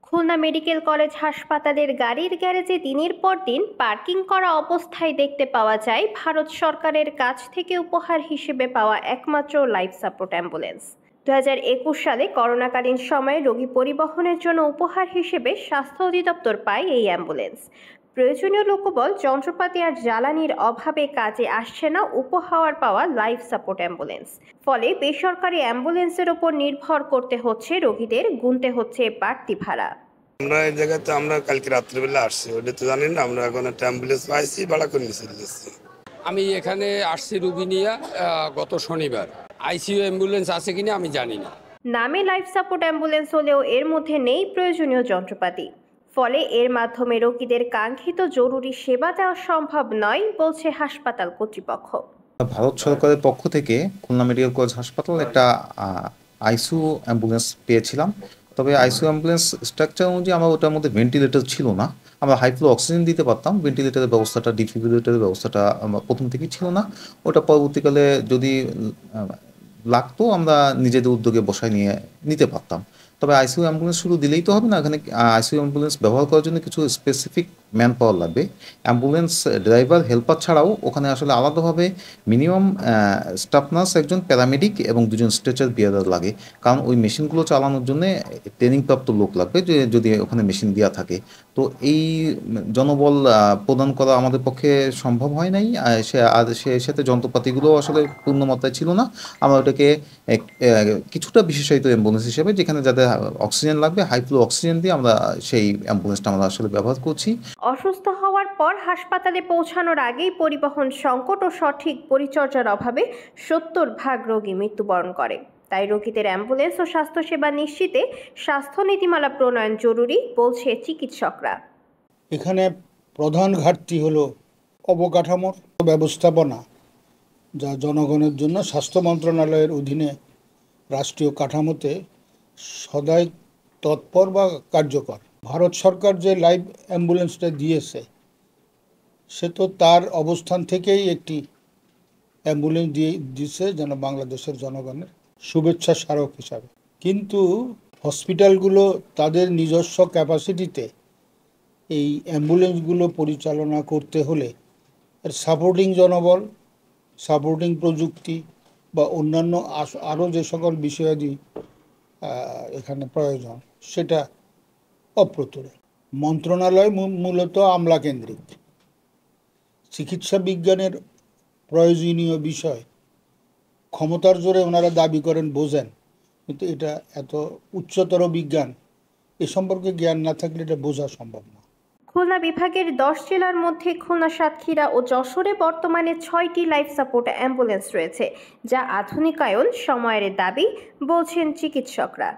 Khulna medical college হাসপাতালের গাড়ির গ্যারেজে দিনের পর দিন পার্কিং করা অবস্থায় দেখতে পাওয়া যায় ভারত সরকারের কাছ থেকে উপহার হিসেবে পাওয়া একমাত্র লাইফ সাপোর্ট অ্যাম্বুলেন্স। 2021 সালে করোনাকালীন সময়ে রোগী পরিবহনের জন্য উপহার হিসেবে স্বাস্থ্য অধিদপ্তর পায় এই অ্যাম্বুলেন্স। প্রয়োজনীয় লোকবল, যন্ত্রপাতি আর জ্বালানির অভাবে কাজে আসছে না উপহার পাওয়া লাইফ সাপোর্ট অ্যাম্বুলেন্স। ফলে বেসরকারি অ্যাম্বুলেন্সের ওপর নির্ভর করতে হচ্ছে রোগীদের, গুনতে হচ্ছে বাড়তি ভাড়া। আমরা এই জায়গাতে আমরা কালকে রাত্রিবেলা আসছি, ওটা তো জানি না। আমরা এখন একটা অ্যাম্বুলেন্স পাইছি, ভাড়া করে নিয়ে চলে যাচ্ছি। আমি এখানে আসছি রুগী নিয়ে গত শনিবার। আইসিইউ অ্যাম্বুলেন্স আছে কিনা আমি জানি না। নামে লাইফ সাপোর্ট অ্যাম্বুলেন্স হলেও এর মধ্যে নেই প্রয়োজনীয় যন্ত্রপাতি। ফলে এর মাধ্যমে রোগীদের কাঙ্ক্ষিত জরুরি সেবা দেওয়া সম্ভব নয় বলছে হাসপাতাল কর্তৃপক্ষ। ভারত সরকারের পক্ষ থেকে খুলনা মেডিকেল কলেজ হাসপাতাল একটা আইসিইউ অ্যাম্বুলেন্স পেয়েছিলাম। তবে আইসিইউ অ্যাম্বুলেন্স স্ট্রাকচার অনুযায়ী আমার ওটার মধ্যে ভেন্টিলেটর ছিল না। আমরা হাই ফ্লো অক্সিজেন দিতে পারতাম, ভেন্টিলেটরের ব্যবস্থাটা, ডিফিব্রিলেটরের ব্যবস্থাটা প্রথম থেকেই ছিল না। ওটা পরবর্তীকালে যদি লাগতো আমরা নিজেদের উদ্যোগে বসায় নিতে পারতাম। তবে আইসিইউ অ্যাম্বুলেন্স শুধু দিলেই তো হবে না, এখানে আইসিইউ অ্যাম্বুলেন্স ব্যবহার করার জন্য কিছু স্পেসিফিক ম্যান পাওয়ার লাগবে। অ্যাম্বুলেন্স ড্রাইভার, হেল্পার ছাড়াও ওখানে আসলে আলাদাভাবে মিনিমাম স্টাফ নার্স, একজন প্যারামেডিক এবং দুজন স্ট্রেচার বিয়ারার লাগে। কারণ ওই মেশিনগুলো চালানোর জন্য ট্রেনিংপ্রাপ্ত লোক লাগবে, যে যদি ওখানে মেশিন দেওয়া থাকে। তো এই জনবল প্রদান করা আমাদের পক্ষে সম্ভব হয় নাই। সে সাথে যন্ত্রপাতিগুলো আসলে পূর্ণ মাত্রায় ছিল না। আমরা ওটাকে কিছুটা বিশেষায়িত অ্যাম্বুলেন্স হিসেবে, যেখানে যাদের অক্সিজেন লাগবে, হাই ফ্লো অক্সিজেন দিয়ে আমরা সেই অ্যাম্বুলেন্সটা আমরা আসলে ব্যবহার করছি। অসুস্থ হওয়ার পর হাসপাতালে পৌঁছানোর আগেই পরিবহন সংকট ও সঠিক পরিচর্যার অভাবে 70% রোগী মৃত্যুবরণ করে। তাই রোগীদের অ্যাম্বুলেন্স ও স্বাস্থ্যসেবা নিশ্চিতে স্বাস্থ্য নীতিমালা প্রণয়ন জরুরি বলছে চিকিৎসকরা। এখানে প্রধান ঘাটতি হলো অবকাঠামোর ব্যবস্থাপনা, যা জনগণের জন্য স্বাস্থ্য মন্ত্রণালয়ের অধীনে রাষ্ট্রীয় কাঠামোতে সদাই তৎপর বা কার্যকর। ভারত সরকার যে লাইফ অ্যাম্বুলেন্সটা দিয়েছে, সে তো তার অবস্থান থেকেই একটি অ্যাম্বুলেন্স দিয়েছে যেন বাংলাদেশের জনগণের শুভেচ্ছা স্মারক হিসাবে। কিন্তু হসপিটালগুলো তাদের নিজস্ব ক্যাপাসিটিতে এই অ্যাম্বুলেন্সগুলো পরিচালনা করতে হলে এর সাপোর্টিং জনবল, সাপোর্টিং প্রযুক্তি বা অন্যান্য আরও যে সকল বিষয়াদি এখানে প্রয়োজন, সেটা অপ্রতুল। মন্ত্রণালয় মূলত আমলাকেন্দ্রিক। চিকিৎসা বিজ্ঞানের প্রয়োজনীয় বিষয় ক্ষমতার জোরে ওনারা দাবি করেন বোঝেন, কিন্তু এটা এত উচ্চতর বিজ্ঞান, এ সম্পর্কে জ্ঞান না থাকলে এটা বোঝা সম্ভব না। খুলনা বিভাগের 10 জেলার মধ্যে খুলনা, সাতক্ষীরা ও যশোরে বর্তমানে 6টি লাইফ সাপোর্ট অ্যাম্বুলেন্স রয়েছে, যা আধুনিকায়ন সময়ের দাবি বলছেন চিকিৎসকরা।